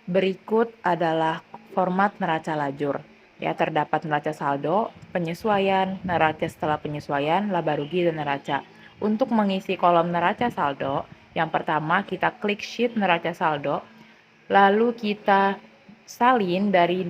Berikut adalah format neraca lajur. Ya, terdapat neraca saldo, penyesuaian, neraca setelah penyesuaian, laba rugi, dan neraca. Untuk mengisi kolom neraca saldo, yang pertama kita klik sheet neraca saldo, lalu kita salin dari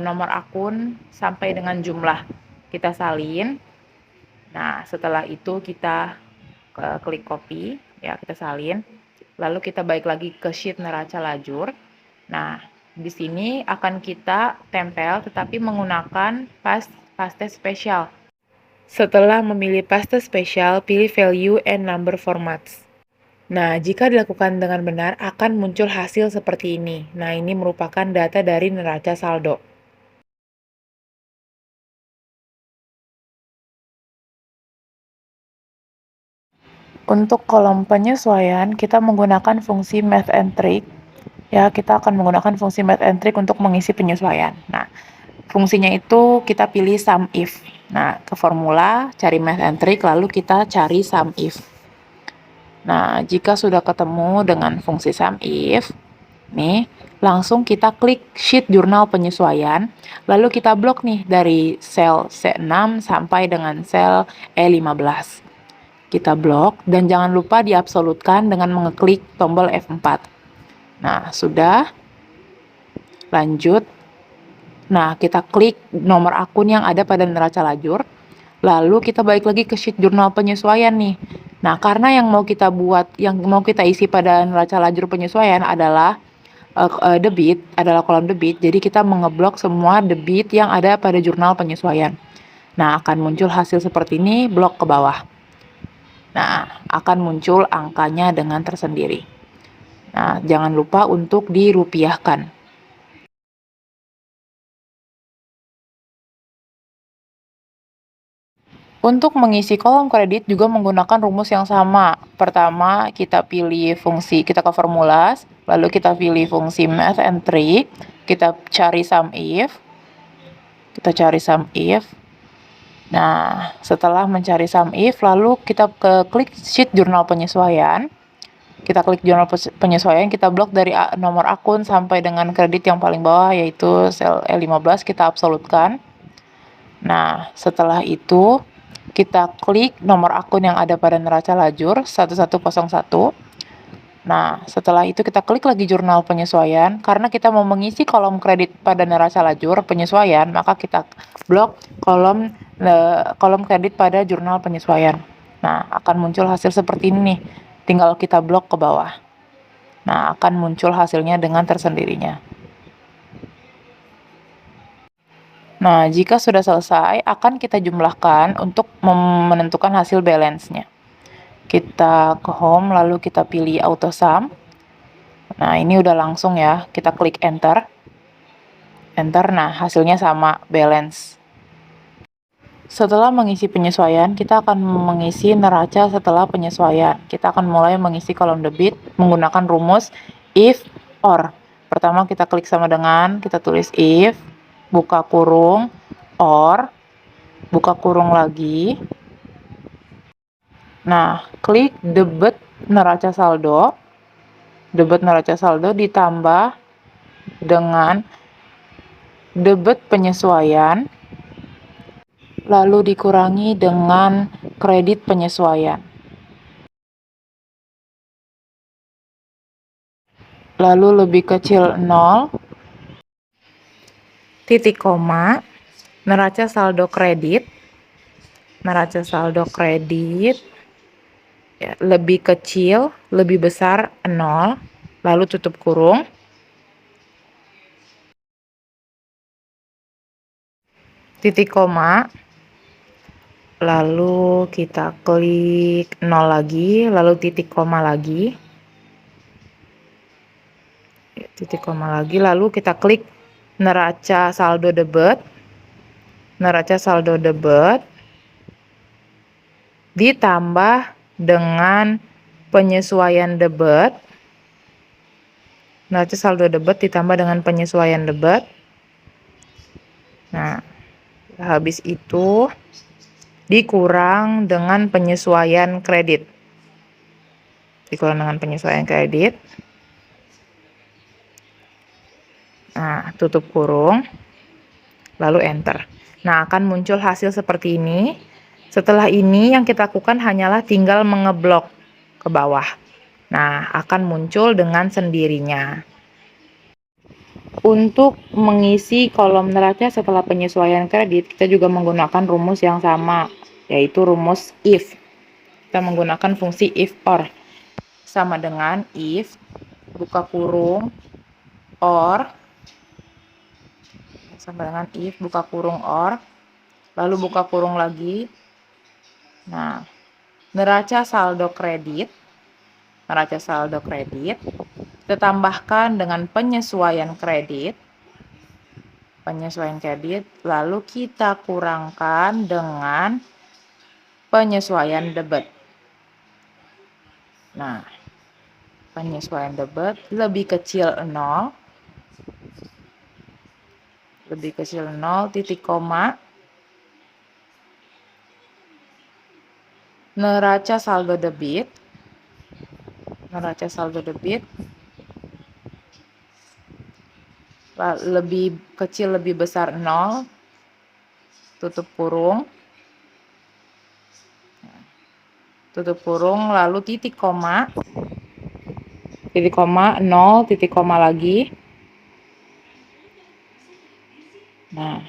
nomor akun sampai dengan jumlah. Kita salin. Nah, setelah itu kita klik copy, ya kita salin. Lalu kita balik lagi ke sheet neraca lajur. Nah, di sini akan kita tempel tetapi menggunakan paste spesial. Setelah memilih paste spesial, pilih value and number formats. Nah, jika dilakukan dengan benar akan muncul hasil seperti ini. Nah, ini merupakan data dari neraca saldo. Untuk kolom penyesuaian, kita menggunakan fungsi math and trick. Ya, kita akan menggunakan fungsi math and trick untuk mengisi penyesuaian. Nah, fungsinya itu kita pilih sum if. Nah, ke formula, cari math and trick, lalu kita cari sum if. Nah, jika sudah ketemu dengan fungsi sum if, nih, langsung kita klik sheet jurnal penyesuaian, lalu kita blok nih dari sel C6 sampai dengan sel E15. Kita blok dan jangan lupa diabsolutkan dengan mengeklik tombol F4. Nah, sudah. Lanjut. Nah, kita klik nomor akun yang ada pada neraca lajur. Lalu kita balik lagi ke sheet jurnal penyesuaian nih. Nah, karena yang mau kita isi pada neraca lajur penyesuaian adalah debit, adalah kolom debit. Jadi kita mengeblok semua debit yang ada pada jurnal penyesuaian. Nah, akan muncul hasil seperti ini, blok ke bawah. Nah, akan muncul angkanya dengan tersendiri. Nah, jangan lupa untuk dirupiahkan. Untuk mengisi kolom kredit juga menggunakan rumus yang sama. Pertama, kita pilih fungsi, kita ke formulas, lalu kita pilih fungsi math and trick, kita cari sum if. Nah, setelah mencari sum if, lalu kita klik sheet jurnal penyesuaian. Kita klik jurnal penyesuaian, kita blok dari nomor akun sampai dengan kredit yang paling bawah, yaitu sel E15, kita absolutkan. Nah, setelah itu, kita klik nomor akun yang ada pada neraca lajur 1101. Nah, setelah itu kita klik lagi jurnal penyesuaian. Karena kita mau mengisi kolom kredit pada neraca lajur penyesuaian, maka kita blok kolom kredit pada jurnal penyesuaian. Nah, akan muncul hasil seperti ini nih. Tinggal kita blok ke bawah. Nah, akan muncul hasilnya dengan tersendirinya. Nah, jika sudah selesai, akan kita jumlahkan untuk menentukan hasil balance-nya. Kita ke home, lalu kita pilih auto sum. Nah, ini udah langsung ya, kita klik enter. Nah hasilnya sama, balance. Setelah mengisi penyesuaian, kita akan mengisi neraca setelah penyesuaian. Kita akan mulai mengisi kolom debit menggunakan rumus if or. Pertama kita klik sama dengan, kita tulis if, buka kurung, or, buka kurung lagi. Nah, klik debit neraca saldo. Debit neraca saldo ditambah dengan debit penyesuaian, lalu dikurangi dengan kredit penyesuaian. Lalu lebih kecil 0, titik koma, neraca saldo kredit, ya, lebih kecil, lebih besar 0, lalu tutup kurung. Titik koma, lalu kita klik 0 lagi, lalu titik koma lagi. Titik koma lagi, lalu kita klik neraca saldo debit. Ditambah dengan penyesuaian debit. Neraca saldo debit ditambah dengan penyesuaian debit. Nah, habis itu dikurang dengan penyesuaian kredit. Nah, tutup kurung, lalu enter. Nah, akan muncul hasil seperti ini. Setelah ini yang kita lakukan hanyalah tinggal mengeblok ke bawah. Nah, akan muncul dengan sendirinya. Untuk mengisi kolom neraca setelah penyesuaian kredit, kita juga menggunakan rumus yang sama, yaitu rumus if. Kita menggunakan fungsi if or. Sama dengan if, buka kurung, or, sama dengan if, buka kurung, or, lalu buka kurung lagi. Nah, neraca saldo kredit, kita tambahkan dengan penyesuaian kredit, lalu kita kurangkan dengan penyesuaian debit. Nah, penyesuaian debit lebih kecil 0, titik koma, neraca saldo debit, lebih kecil lebih besar 0, tutup kurung, lalu titik koma, 0, titik koma lagi. Nah,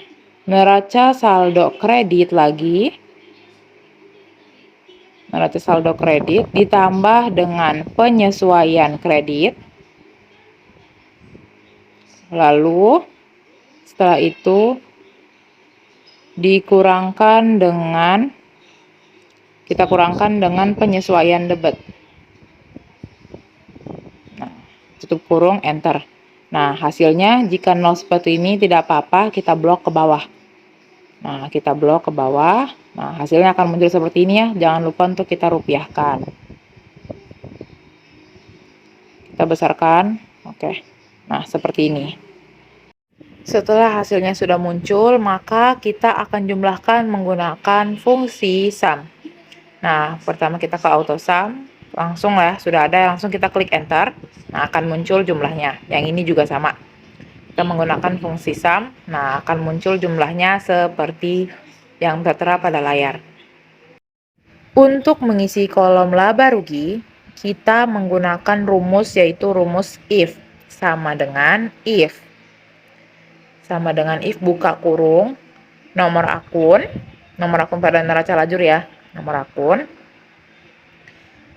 neraca saldo kredit lagi, ditambah dengan penyesuaian kredit, lalu setelah itu kita kurangkan dengan penyesuaian debit. Nah, tutup kurung, enter. Nah, hasilnya jika 0 seperti ini tidak apa-apa, kita blok ke bawah. Nah, kita blok ke bawah. Nah, hasilnya akan muncul seperti ini ya. Jangan lupa untuk kita rupiahkan. Kita besarkan. Oke. Nah, seperti ini. Setelah hasilnya sudah muncul, maka kita akan jumlahkan menggunakan fungsi sum. Nah, pertama kita ke auto sum. Langsung ya, sudah ada, langsung kita klik enter. Nah, akan muncul jumlahnya. Yang ini juga sama. Kita menggunakan fungsi sum, nah akan muncul jumlahnya seperti yang tertera pada layar. Untuk mengisi kolom laba rugi, kita menggunakan rumus yaitu rumus if. Sama dengan if, buka kurung, nomor akun pada neraca lajur ya, nomor akun.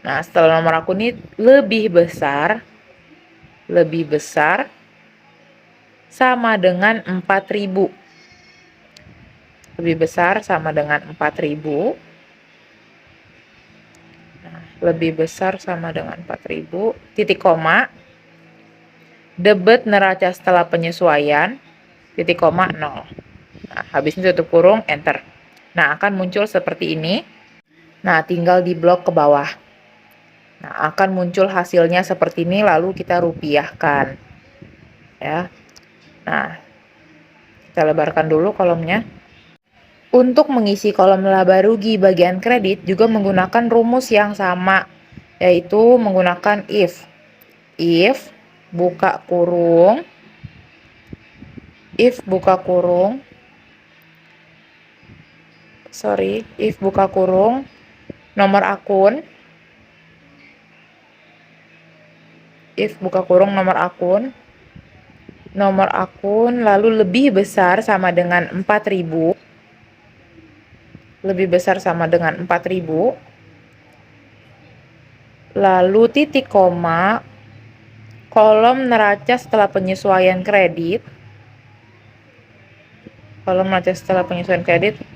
Nah, setelah nomor akun ini lebih besar sama dengan 4.000. Lebih besar sama dengan 4.000. Nah, lebih besar sama dengan 4.000, titik koma, debit neraca setelah penyesuaian, titik koma 0. Nah, habis ini tutup kurung, enter. Nah, akan muncul seperti ini. Nah, tinggal di blok ke bawah. Nah, akan muncul hasilnya seperti ini, lalu kita rupiahkan. Ya. Nah, kita lebarkan dulu kolomnya. Untuk mengisi kolom laba rugi bagian kredit juga menggunakan rumus yang sama, yaitu menggunakan if. If, buka kurung, nomor akun, lalu lebih besar sama dengan 4.000, lalu titik koma, kolom neraca setelah penyesuaian kredit,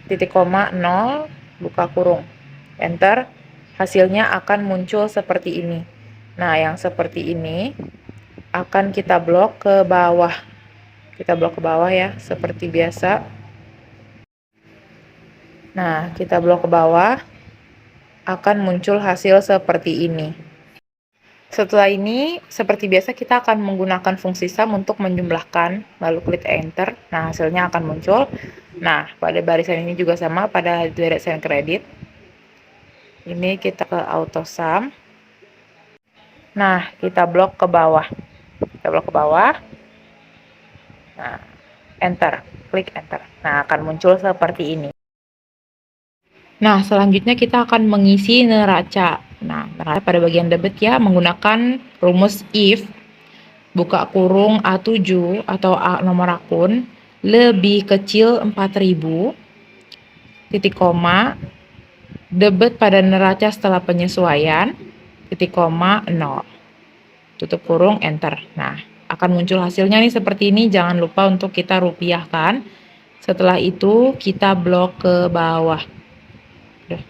titik koma 0, buka kurung, enter. Hasilnya akan muncul seperti ini. Nah, yang seperti ini akan kita blok ke bawah. Ya, seperti biasa. Nah, kita blok ke bawah, akan muncul hasil seperti ini. Setelah ini, seperti biasa kita akan menggunakan fungsi sum untuk menjumlahkan, lalu klik enter. Nah, hasilnya akan muncul. Nah, pada barisan ini juga sama, pada barisan kredit. Ini kita ke auto sum. Nah, kita blok ke bawah. Nah, enter, klik enter. Nah, akan muncul seperti ini. Nah, selanjutnya kita akan mengisi neraca. Nah, neraca pada bagian debit ya, menggunakan rumus if, buka kurung A7 atau nomor akun, lebih kecil 4000, titik koma, debit pada neraca setelah penyesuaian, titik koma, 0. Tutup kurung, enter. Nah, akan muncul hasilnya nih seperti ini. Jangan lupa untuk kita rupiahkan. Setelah itu, kita blok ke bawah. Udah,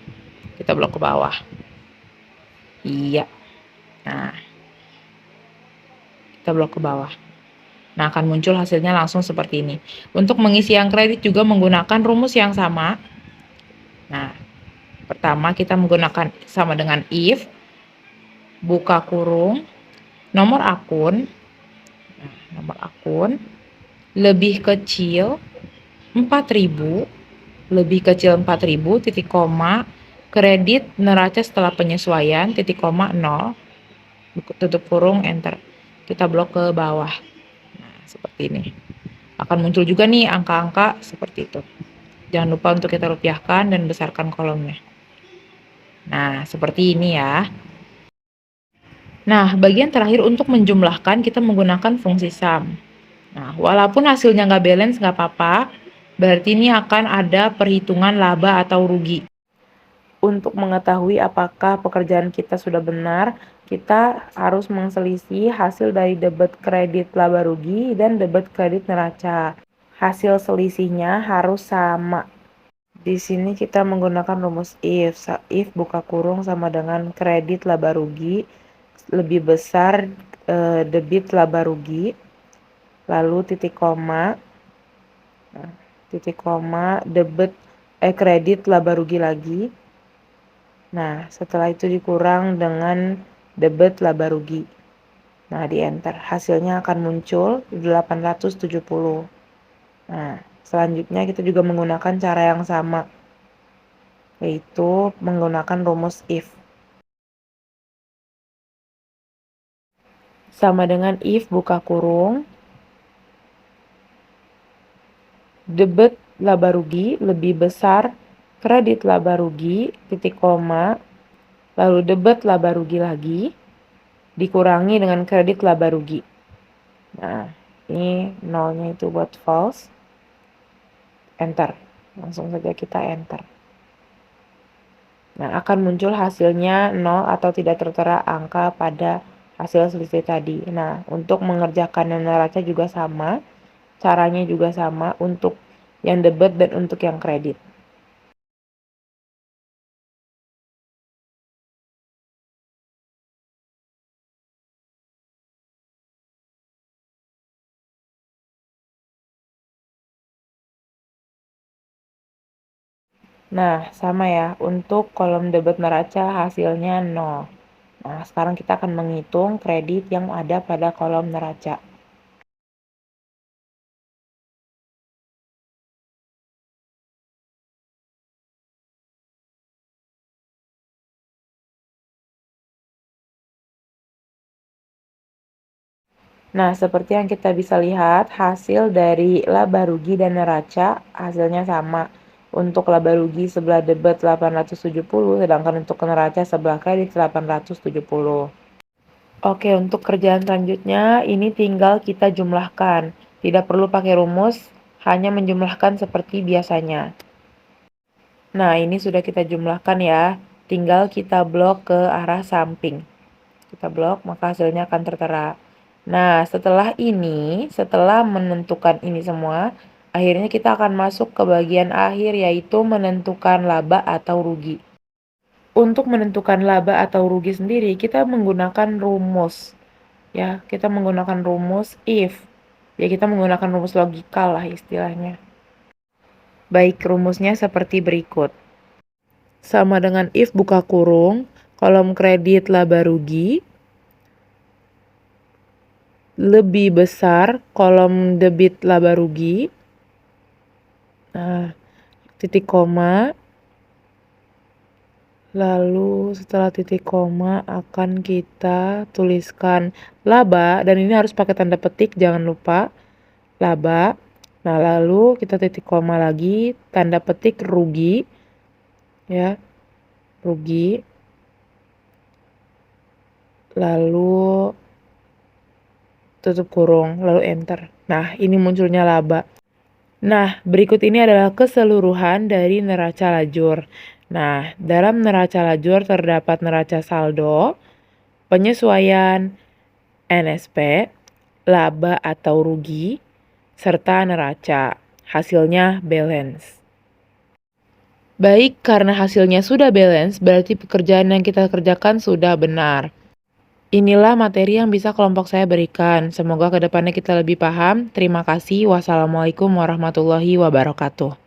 kita blok ke bawah. Iya. Nah, kita blok ke bawah. Nah, akan muncul hasilnya langsung seperti ini. Untuk mengisi yang kredit juga menggunakan rumus yang sama. Nah, pertama kita menggunakan sama dengan if, buka kurung, nomor akun, lebih kecil 4000, titik koma, kredit neraca setelah penyesuaian, titik koma, 0, tutup kurung, enter. Kita blok ke bawah. Nah, seperti ini. Akan muncul juga nih angka-angka seperti itu. Jangan lupa untuk kita rupiahkan dan besarkan kolomnya. Nah, seperti ini ya. Nah, bagian terakhir untuk menjumlahkan kita menggunakan fungsi sum. Nah, walaupun hasilnya nggak balance nggak apa-apa, berarti ini akan ada perhitungan laba atau rugi. Untuk mengetahui apakah pekerjaan kita sudah benar, kita harus mengselisih hasil dari debit kredit laba rugi dan debit kredit neraca. Hasil selisihnya harus sama. Di sini kita menggunakan rumus if buka kurung sama dengan kredit laba rugi lebih besar debit laba rugi, lalu titik koma, debit kredit laba rugi lagi. Nah, setelah itu dikurang dengan debit laba rugi. Nah, di enter. Hasilnya akan muncul 870. Nah, selanjutnya kita juga menggunakan cara yang sama, yaitu menggunakan rumus if. Sama dengan if buka kurung, debit laba rugi lebih besar kredit laba rugi, titik koma, lalu debit laba rugi lagi, dikurangi dengan kredit laba rugi. Nah, ini nolnya itu buat false. Enter. Langsung saja kita enter. Nah, akan muncul hasilnya 0 atau tidak tertera angka pada hasil selisih tadi. Nah, untuk mengerjakan neraca juga sama. Caranya juga sama untuk yang debit dan untuk yang kredit. Nah, sama ya, untuk kolom debit neraca hasilnya 0. Nah, sekarang kita akan menghitung kredit yang ada pada kolom neraca. Nah, seperti yang kita bisa lihat, hasil dari laba rugi dan neraca hasilnya sama. Untuk laba rugi sebelah debit 870, sedangkan untuk neraca sebelah kredit 870. Oke, untuk kerjaan selanjutnya, ini tinggal kita jumlahkan. Tidak perlu pakai rumus, hanya menjumlahkan seperti biasanya. Nah, ini sudah kita jumlahkan ya. Tinggal kita blok ke arah samping. Kita blok, maka hasilnya akan tertera. Nah, setelah menentukan ini semua, akhirnya kita akan masuk ke bagian akhir, yaitu menentukan laba atau rugi. Untuk menentukan laba atau rugi sendiri, kita menggunakan rumus. Ya, kita menggunakan rumus if. Ya, kita menggunakan rumus logikal lah istilahnya. Baik, rumusnya seperti berikut. Sama dengan if buka kurung, kolom kredit laba rugi lebih besar kolom debit laba rugi. Nah, titik koma. Lalu setelah titik koma akan kita tuliskan laba, dan ini harus pakai tanda petik, jangan lupa. laba. Nah, lalu kita titik koma lagi, tanda petik rugi, ya, rugi. Lalu tutup kurung, lalu enter. Nah, ini munculnya laba. Nah, berikut ini adalah keseluruhan dari neraca lajur. Nah, dalam neraca lajur terdapat neraca saldo, penyesuaian, NSP, laba atau rugi, serta neraca. Hasilnya balance. Baik, karena hasilnya sudah balance, berarti pekerjaan yang kita kerjakan sudah benar. Inilah materi yang bisa kelompok saya berikan. Semoga kedepannya kita lebih paham. Terima kasih. Wassalamualaikum warahmatullahi wabarakatuh.